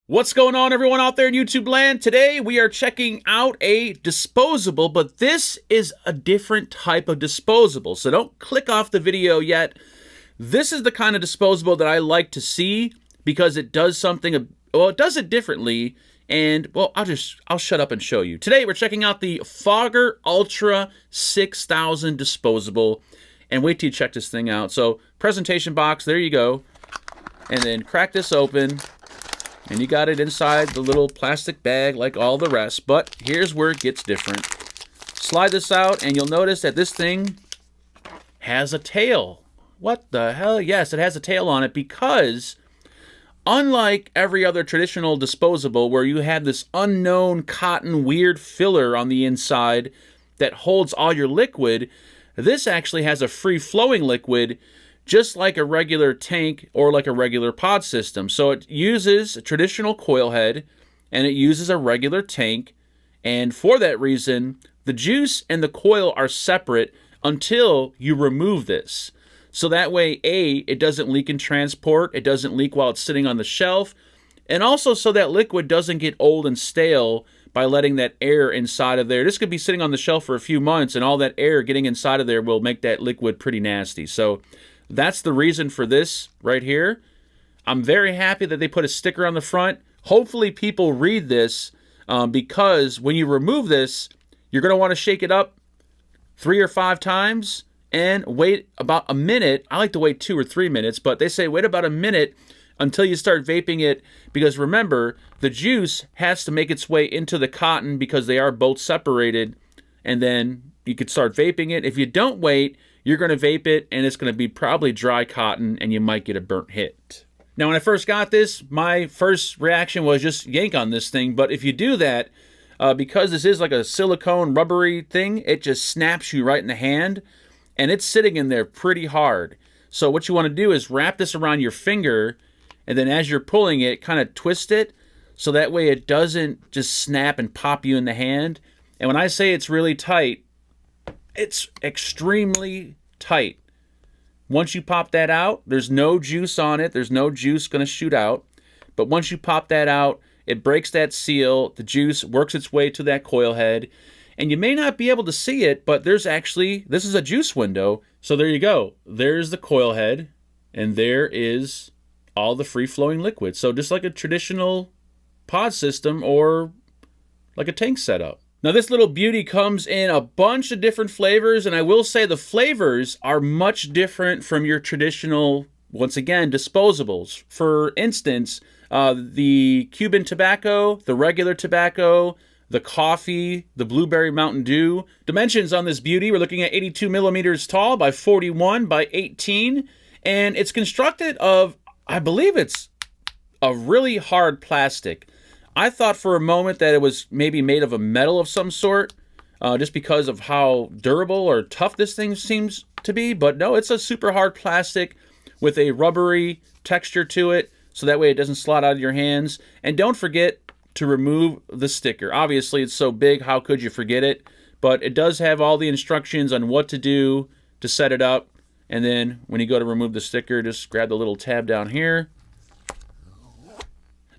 What's going on, everyone out there in YouTube land? Today we are checking out a disposable, but this is a different type of disposable, so don't click off the video yet. This is the kind of disposable that I like to see because it does something, well, it does it differently, and, well, I'll shut up and show you. Today we're checking out the Fogger Ultra 6000 disposable, and wait till you check this thing out. So, presentation box, there you go, and then crack this open. And you got it inside the little plastic bag like all the rest. But here's where it gets different. Slide this out and you'll notice that this thing has a tail. What the hell? Yes, it has a tail on it because unlike every other traditional disposable where you have this unknown cotton weird filler on the inside that holds all your liquid, this actually has a free-flowing liquid just like a regular tank or like a regular pod system. So it uses a traditional coil head and it uses a regular tank, and for that reason the juice and the coil are separate until you remove this. So that way, A, it doesn't leak in transport, it doesn't leak while it's sitting on the shelf, and also so that liquid doesn't get old and stale by letting that air inside of there. This could be sitting on the shelf for a few months and all that air getting inside of there will make that liquid pretty nasty. So that's the reason for this right here. I'm very happy that they put a sticker on the front. Hopefully people read this because when you remove this, you're going to want to shake it up 3 or 5 times and wait about a minute. I like to wait 2 or 3 minutes, but they say wait about a minute until you start vaping it, because remember, the juice has to make its way into the cotton because they are both separated, and then you could start vaping it. If you don't wait, you're going to vape it, and it's going to be probably dry cotton, and you might get a burnt hit. Now, when I first got this, my first reaction was just yank on this thing, but if you do that, because this is like a silicone rubbery thing, it just snaps you right in the hand, and it's sitting in there pretty hard. So what you want to do is wrap this around your finger, and then as you're pulling it, kind of twist it, so that way it doesn't just snap and pop you in the hand. And when I say it's really tight, it's extremely tight. Once you pop that out, there's no juice on it. There's no juice going to shoot out. But once you pop that out, it breaks that seal. The juice works its way to that coil head. And you may not be able to see it, but there's actually, this is a juice window. So there you go. There's the coil head. And there is all the free-flowing liquid. So just like a traditional pod system or like a tank setup. Now this little beauty comes in a bunch of different flavors, and I will say the flavors are much different from your traditional, once again, disposables. For instance, the Cuban tobacco, the regular tobacco, the coffee, the blueberry Mountain Dew. Dimensions on this beauty, we're looking at 82 millimeters tall by 41 by 18, and it's constructed of, I believe it's a really hard plastic. I thought for a moment that it was maybe made of a metal of some sort, just because of how durable or tough this thing seems to be. But no, it's a super hard plastic with a rubbery texture to it, so that way it doesn't slide out of your hands. And don't forget to remove the sticker. Obviously, it's so big, how could you forget it? But it does have all the instructions on what to do to set it up. And then when you go to remove the sticker, just grab the little tab down here.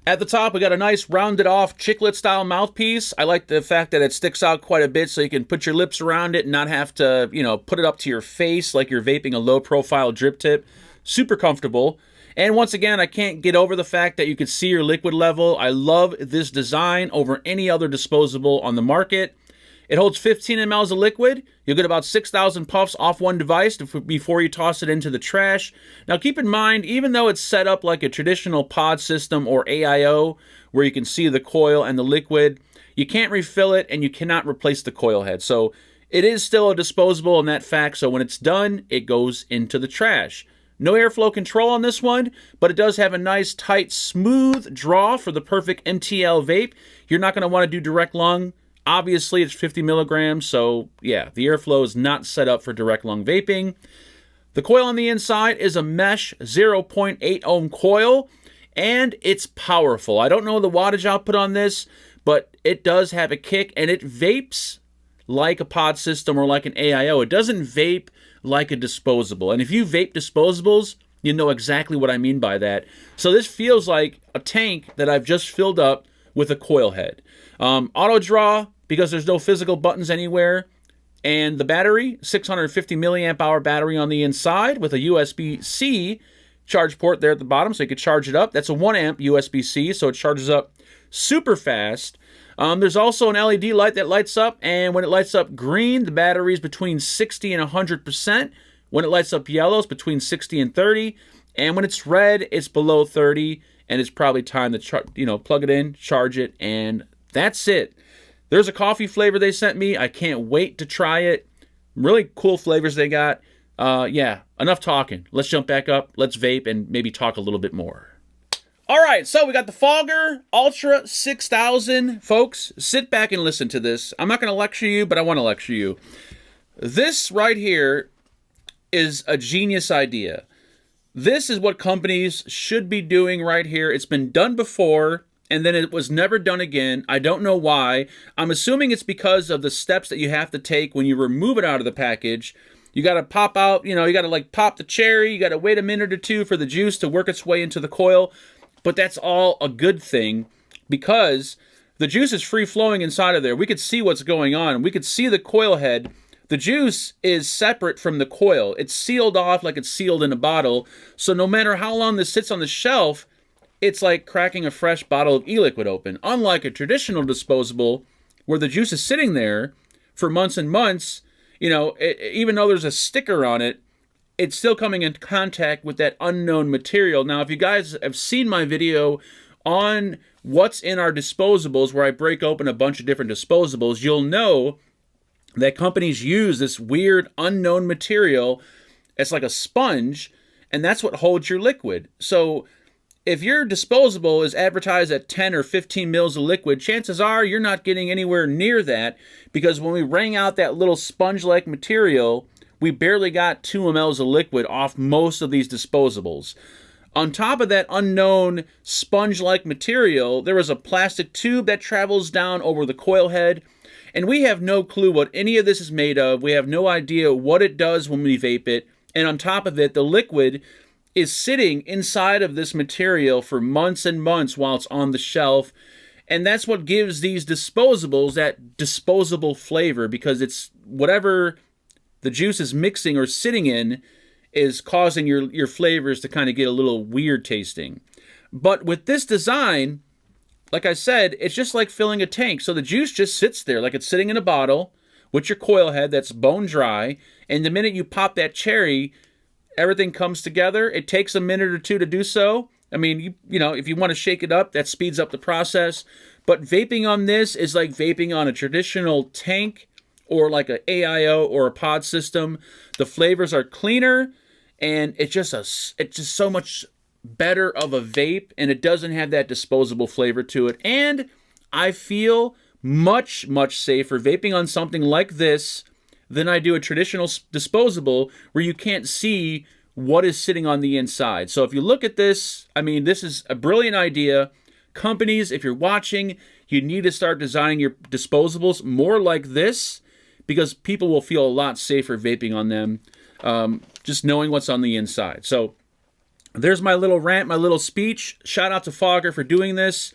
At the top, we got a nice rounded off chiclet style mouthpiece. I like the fact that it sticks out quite a bit so you can put your lips around it and not have to, you know, put it up to your face like you're vaping a low profile drip tip. Super comfortable. And once again, I can't get over the fact that you can see your liquid level. I love this design over any other disposable on the market. It holds 15 mLs of liquid. You'll get about 6,000 puffs off one device before you toss it into the trash. Now keep in mind, even though it's set up like a traditional pod system or AIO, where you can see the coil and the liquid, you can't refill it and you cannot replace the coil head. So it is still a disposable in that fact, so when it's done, it goes into the trash. No airflow control on this one, but it does have a nice, tight, smooth draw for the perfect MTL vape. You're not going to want to do direct lung. Obviously, it's 50 milligrams, so yeah, the airflow is not set up for direct lung vaping. The coil on the inside is a mesh 0.8 ohm coil, and it's powerful. I don't know the wattage output on this, but it does have a kick, and it vapes like a pod system or like an AIO. It doesn't vape like a disposable. And if you vape disposables, you know exactly what I mean by that. So this feels like a tank that I've just filled up with a coil head. Auto draw, because there's no physical buttons anywhere. And the battery, 650 milliamp hour battery on the inside with a USB-C charge port there at the bottom, so you could charge it up. That's a 1 amp USB-C, so it charges up super fast. There's also an LED light that lights up, and when it lights up green, the battery is between 60 and 100%. When it lights up yellow, it's between 60 and 30. And when it's red, it's below 30, and it's probably time to plug it in, charge it, and that's it. There's a coffee flavor they sent me. I can't wait to try it. Really cool flavors they got. Yeah, enough talking. Let's jump back up. Let's vape and maybe talk a little bit more. All right, so we got the Fogger Ultra 6000. Folks, sit back and listen to this. I'm not going to lecture you, but I want to lecture you. This right here is a genius idea. This is what companies should be doing right here. It's been done before, and then it was never done again. I don't know why. I'm assuming it's because of the steps that you have to take when you remove it out of the package. You got to pop out, you got to like pop the cherry. You got to wait a minute or two for the juice to work its way into the coil. But that's all a good thing because the juice is free flowing inside of there. We could see what's going on. We could see the coil head. The juice is separate from the coil. It's sealed off like it's sealed in a bottle. So no matter how long this sits on the shelf, it's like cracking a fresh bottle of e-liquid open. Unlike a traditional disposable where the juice is sitting there for months and months, even though there's a sticker on it, it's still coming in contact with that unknown material. Now, if you guys have seen my video on what's in our disposables, where I break open a bunch of different disposables, you'll know that companies use this weird unknown material. It's like a sponge, and that's what holds your liquid. So if your disposable is advertised at 10 or 15 mils of liquid, chances are you're not getting anywhere near that, because when we wring out that little sponge-like material, we barely got 2 mLs of liquid off most of these disposables. On top of that unknown sponge-like material, there is a plastic tube that travels down over the coil head, and we have no clue what any of this is made of. We have no idea what it does when we vape it, and on top of it, the liquid is sitting inside of this material for months and months while it's on the shelf, and that's what gives these disposables that disposable flavor, because it's whatever the juice is mixing or sitting in is causing your flavors to kind of get a little weird tasting. But with this design, like I said, it's just like filling a tank. So the juice just sits there like it's sitting in a bottle with your coil head that's bone dry, and the minute you pop that cherry, everything comes together. It takes a minute or two to do so. I mean, if you want to shake it up, that speeds up the process. But vaping on this is like vaping on a traditional tank or like an AIO or a pod system. The flavors are cleaner, and it's just so much better of a vape, and it doesn't have that disposable flavor to it. And I feel much, much safer vaping on something like this than I do a traditional disposable where you can't see what is sitting on the inside. So if you look at this, I mean, this is a brilliant idea. Companies, if you're watching, you need to start designing your disposables more like this, because people will feel a lot safer vaping on them, just knowing what's on the inside. So there's my little rant, my little speech. Shout out to Fogger for doing this.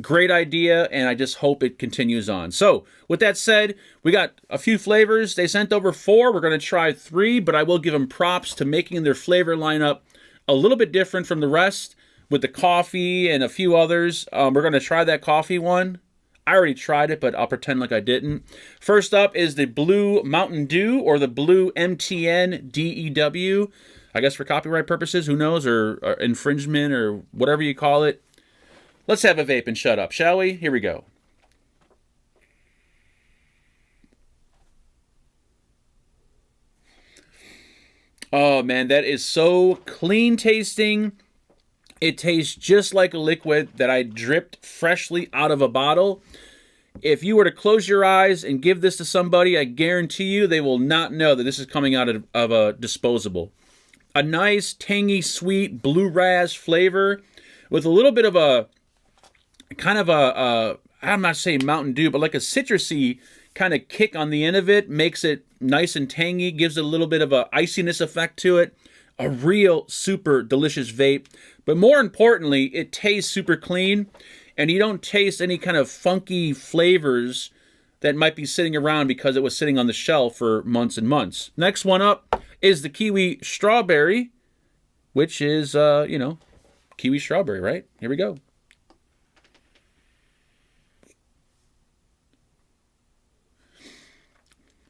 Great idea, and I just hope it continues on. So with that said, we got a few flavors. They sent over 4. We're going to try 3, but I will give them props to making their flavor lineup a little bit different from the rest with the coffee and a few others. We're going to try that coffee one. I already tried it, but I'll pretend like I didn't. First up is the Blue Mountain Dew, or the Blue MTN DEW. I guess for copyright purposes, who knows, or infringement, or whatever you call it. Let's have a vape and shut up, shall we? Here we go. Oh, man, that is so clean tasting. It tastes just like a liquid that I dripped freshly out of a bottle. If you were to close your eyes and give this to somebody, I guarantee you they will not know that this is coming out of a disposable. A nice, tangy, sweet blue raz flavor with a little bit of a kind of I'm not saying Mountain Dew, but like a citrusy kind of kick on the end of it. Makes it nice and tangy, gives it a little bit of a iciness effect to it. a real super delicious vape. But more importantly, it tastes super clean, and you don't taste any kind of funky flavors that might be sitting around because it was sitting on the shelf for months and months. Next one up is the kiwi strawberry, which is, you know, kiwi strawberry, right? Here we go.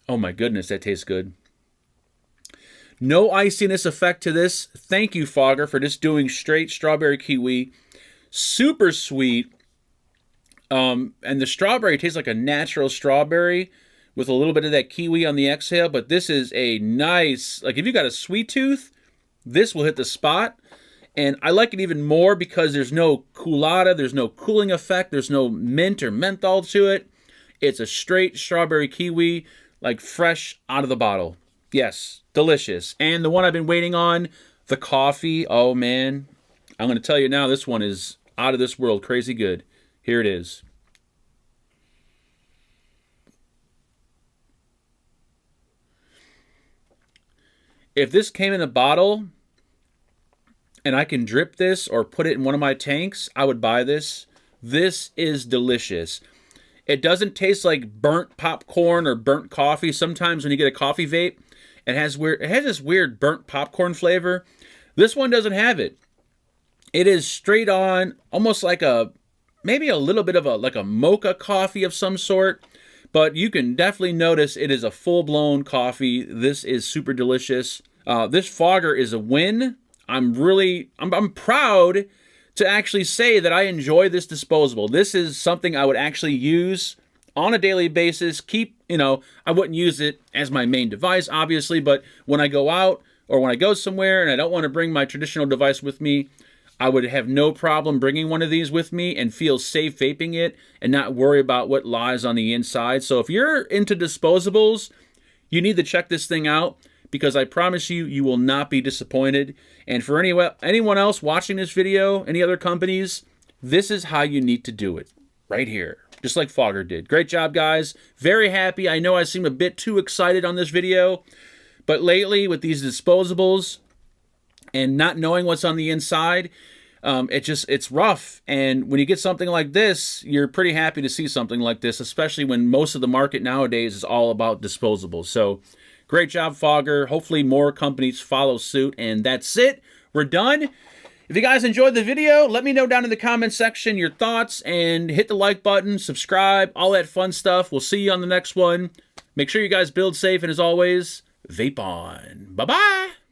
Oh my goodness, that tastes good. No iciness effect to this. Thank you, Fogger, for just doing straight strawberry kiwi. Super sweet. And the strawberry tastes like a natural strawberry with a little bit of that kiwi on the exhale. But this is a nice, like if you got a sweet tooth, this will hit the spot. And I like it even more because there's no coolada, there's no cooling effect, there's no mint or menthol to it. It's a straight strawberry kiwi, like fresh out of the bottle. Yes, delicious. And the one I've been waiting on, the coffee. Oh man, I'm going to tell you now, this one is out of this world, crazy good. Here it is. If this came in a bottle and I can drip this or put it in one of my tanks, I would buy this. This is delicious. It doesn't taste like burnt popcorn or burnt coffee. Sometimes when you get a coffee vape, it has this weird burnt popcorn flavor. This one doesn't have it. It is straight on, almost like maybe a little bit of like a mocha coffee of some sort, but you can definitely notice it is a full-blown coffee. This is super delicious. This fogger is a win. I'm proud to actually say that I enjoy this disposable. This is something I would actually use on a daily basis. I wouldn't use it as my main device, obviously, but when I go out or when I go somewhere and I don't want to bring my traditional device with me, I would have no problem bringing one of these with me and feel safe vaping it and not worry about what lies on the inside. So if you're into disposables, you need to check this thing out because I promise you, you will not be disappointed. And for anyone else watching this video, any other companies, this is how you need to do it. Right here. Just like Fogger did. Great job, guys. Very happy. I know I seem a bit too excited on this video, but lately with these disposables and not knowing what's on the inside, it's rough. And when you get something like this, you're pretty happy to see something like this, especially when most of the market nowadays is all about disposables. So great job, Fogger. Hopefully more companies follow suit. And that's it. We're done. If you guys enjoyed the video, let me know down in the comment section your thoughts and hit the like button, subscribe, all that fun stuff. We'll see you on the next one. Make sure you guys build safe, and as always, vape on. Bye-bye.